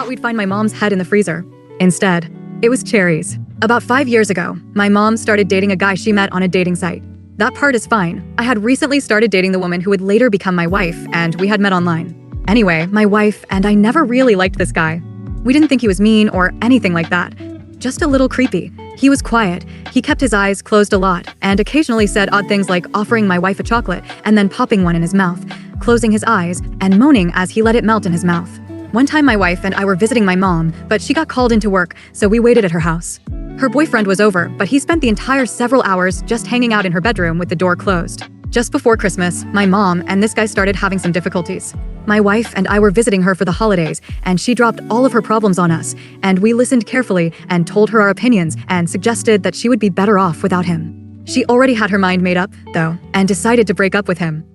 thought we'd find my mom's head in the freezer. Instead, it was cherries. About 5 years ago, my mom started dating a guy she met on a dating site. That part is fine. I had recently started dating the woman who would later become my wife, and we had met online. Anyway, my wife and I never really liked this guy. We didn't think he was mean or anything like that. Just a little creepy. He was quiet, he kept his eyes closed a lot, and occasionally said odd things like offering my wife a chocolate and then popping one in his mouth, closing his eyes, and moaning as he let it melt in his mouth. One time my wife and I were visiting my mom, but she got called into work, so we waited at her house. Her boyfriend was over, but he spent the entire several hours just hanging out in her bedroom with the door closed. Just before Christmas, my mom and this guy started having some difficulties. My wife and I were visiting her for the holidays, and she dropped all of her problems on us, and we listened carefully and told her our opinions and suggested that she would be better off without him. She already had her mind made up, though, and decided to break up with him.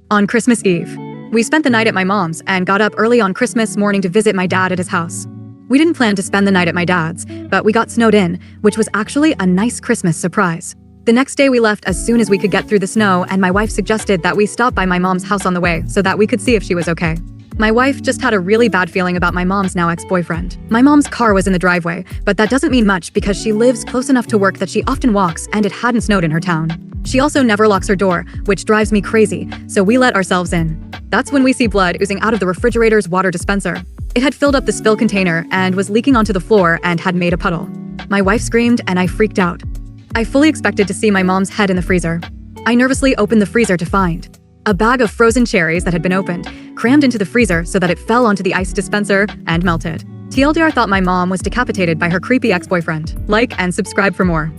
On Christmas Eve, we spent the night at my mom's and got up early on Christmas morning to visit my dad at his house. We didn't plan to spend the night at my dad's, but we got snowed in, which was actually a nice Christmas surprise. The next day we left as soon as we could get through the snow, and my wife suggested that we stop by my mom's house on the way so that we could see if she was okay. My wife just had a really bad feeling about my mom's now ex-boyfriend. My mom's car was in the driveway, but that doesn't mean much because she lives close enough to work that she often walks, and it hadn't snowed in her town. She also never locks her door, which drives me crazy, so we let ourselves in. That's when we see blood oozing out of the refrigerator's water dispenser. It had filled up the spill container and was leaking onto the floor and had made a puddle. My wife screamed and I freaked out. I fully expected to see my mom's head in the freezer. I nervously opened the freezer to find a bag of frozen cherries that had been opened, crammed into the freezer so that it fell onto the ice dispenser and melted. TLDR thought my mom was decapitated by her creepy ex-boyfriend. Like and subscribe for more.